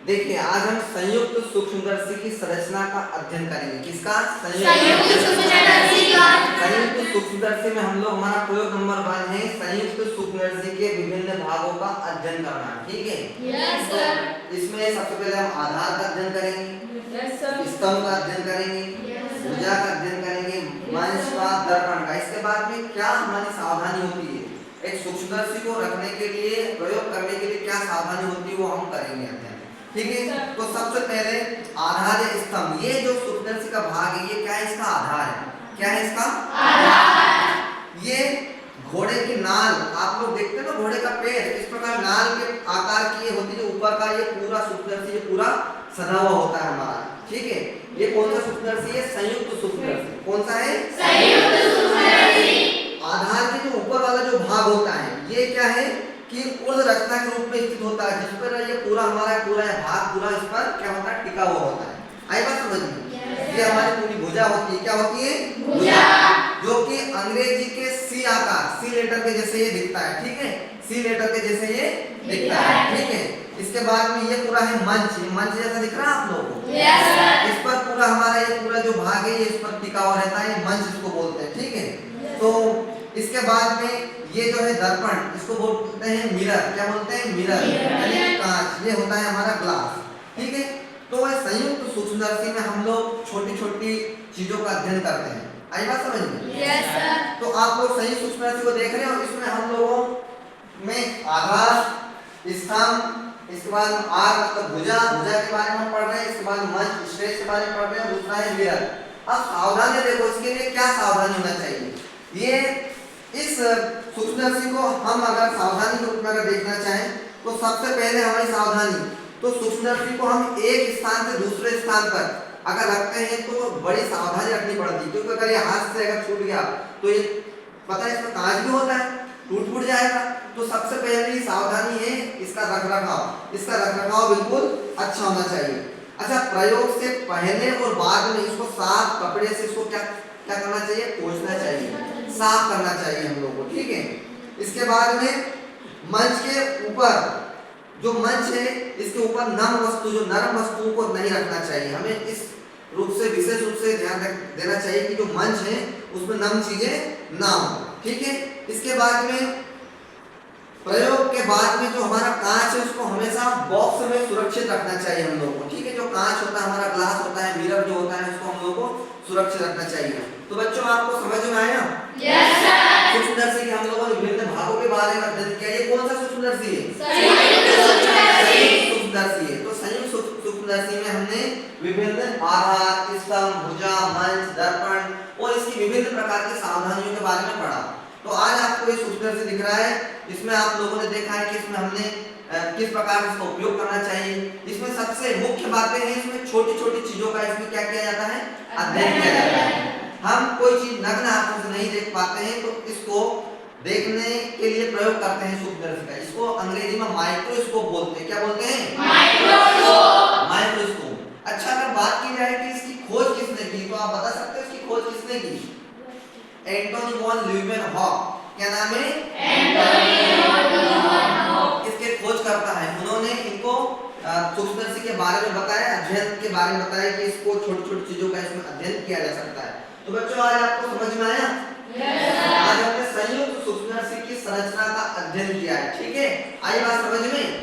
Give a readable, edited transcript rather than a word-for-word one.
देखिए आज हम संयुक्त सूक्ष्मदर्शी की संरचना का अध्ययन करेंगे। किसका? संयुक्त सूक्ष्मदर्शी का। संयुक्त सूक्ष्मदर्शी में हम लोग हमारा प्रयोग नंबर 1 है संयुक्त सूक्ष्मदर्शी के विभिन्न भागों का अध्ययन करना। ठीक है? Yes sir. इसमें सबसे पहले हम आधार का अध्ययन करेंगे, यस सर। स्तंभ का अध्ययन करेंगे, भुजा का अध्ययन करेंगे, मंच का, दर्पण का। इसके बाद में क्या हमारी सावधानी होती है, एक सूक्ष्मदर्शी को रखने के लिए, प्रयोग करने के लिए क्या सावधानी होती है वो हम करेंगे अध्ययन। ठीक है? तो सबसे पहले आधार या स्तंभ, ये जो सूक्ष्मदर्शी का भाग है ये क्या है? इसका आधार है। क्या है इसका आधार? ये घोड़े की नाल, आप लोग देखते हैं ना घोड़े का पैर इस प्रकार नाल के आकार की होती है, ऊपर का ये पूरा सूक्ष्मदर्शी ये पूरा सदा हुआ होता है हमारा। ठीक है? ये कौन सा सूक्ष्मदर्शी है? संयुक्त सूक्ष्मदर्शी। कौन सा है? संयुक्त सूक्ष्मदर्शी। आधार के जो ऊपर वाला जो भाग होता है ये क्या है कि ऊर्ध्व रचना के रूप में स्थित होता है, जिस पर ये पूरा हमारा पूरा भाग पूरा इस पर क्या होता है? टिका हुआ होता है। आई बात समझ में? ये हमारी पूरी भुजा होती है। क्या होती है? भुजा। जो कि अंग्रेजी के सी आकार, सी लेटर के जैसे ये दिखता है। ठीक है? सी लेटर के जैसे ये दिखता है। ठीक है? इसके बाद में ये पूरा है मंच, ये मंच जैसा दिख रहा है आप लोगों को? Yes sir. इस पर पूरा हमारा ये पूरा जो भाग है ये इस पर टिका हुआ रहता है, मंच इसको बोलते हैं। ठीक है? तो इसके बाद में ये जो है दर्पण, इसको बोलते हैं मिरर। क्या बोलते हैं? मिरर यानी कांच। ये होता है हमारा ग्लास। ठीक है? तो संयुक्त सूक्ष्मदर्शी में हम लोग छोटी छोटी चीजों का अध्ययन करते हैं। आई बात समझ में? Yes sir. तो आप लोग संयुक्त सूक्ष्मदर्शी को देख रहे हो, इसमें हम लोगों में आधार, स्तंभ, इसके बाद आर मतलब भुजा, भुजा के बारे में पढ़ रहे हैं, इसके बाद मंच, स्टेज के बारे में पढ़ रहे हैं, दूसरा है मिरर। अब सावधानी देखो, इसके लिए क्या सावधानी होना चाहिए। ये इस सूक्ष्मदर्शी को हम अगर सावधानी के रूप में अगर देखना चाहें तो सबसे पहले हमारी सावधानी, तो सूक्ष्मदर्शी को हम एक स्थान से दूसरे स्थान पर अगर रखते हैं तो बड़ी सावधानी रखनी पड़ती है, क्योंकि अगर ये हाथ से अगर छूट गया तो ये पता है इसमें कांच भी होता है, टूट फूट जाएगा। तो सबसे पहली सावधानी है इसका रखरखाव। इसका रखरखाव बिल्कुल अच्छा होना चाहिए। अच्छा, प्रयोग से पहले और बाद में इसको साफ कपड़े से इसको क्या क्या करना चाहिए? पोंछना चाहिए, साफ करना चाहिए हम लोग को। ठीक है? इसके बाद में मंच के ऊपर जो मंच है इसके ऊपर नम वस्तु, जो नरम वस्तुओं को नहीं रखना चाहिए। हमें इस रूप से विशेष रूप से ध्यान देना चाहिए कि जो मंच है उसमें नम चीजें ना हो। ठीक है? इसके बाद में प्रयोग के बाद में जो हमारा कांच है उसको हमेशा बॉक्स में सुरक्षित रखना चाहिए हम लोग को। ठीक है? जो कांच होता है हमारा, ग्लास होता है, मिरर जो होता है, उसको हम लोग को सुरक्षित रखना चाहिए। तो बच्चों आपको समझ में आया? Yes sir. सूक्ष्मदर्शी के हम लोगों ने विभिन्न भागों के बारे में अध्ययन किया। ये कौन सा सूक्ष्मदर्शी है? संयुक्त सूक्ष्मदर्शी। सूक्ष्मदर्शी है। तो संयुक्त सूक्ष्मदर्शी में हमने विभिन्न आधार, स्तंभ, भुजा, मंच, दर्पण और इसकी विभिन्न प्रकार की सावधानियों के बारे में पढ़ा। तो आज आपको ये सूक्ष्मदर्शी दिख रहा है, इसमें आप लोगों ने देखा है कि इसमें हमने किस प्रकार इसका उपयोग करना चाहिए। इसमें सबसे मुख्य बातें हैं, इसमें छोटी छोटी चीजों का इसमें क्या किया जाता है? अध्ययन किया जाता है। हम कोई चीज नग्न आंखों से नहीं देख पाते हैं तो इसको देखने के लिए प्रयोग करते हैं सूक्ष्मदर्शी का। इसको अंग्रेजी में माइक्रोस्कोप बोलते हैं। क्या बोलते हैं? माइक्रोस्कोप। माइक्रोस्कोप। अच्छा, अगर बात की जाए कि इसकी खोज किसने की, तो आप बता सकते हो इसकी खोज किसने की? Antonie van Leeuwenhoek. क्या नाम है? Antonie van Leeuwenhoek. इसके खोज करता है। उन्होंने इनको सूक्ष्मदर्शी के बारे में बताया, अध्ययन के बारे में बताया कि इसको छोटी छोटी चीजों का इसमें अध्ययन किया जा सकता है। तो बच्चों आज आपको समझ में आया? आज हमने संयुक्त सूक्ष्मदर्शी की संरचना का अध्ययन किया है। ठीक है? आई बात समझ में?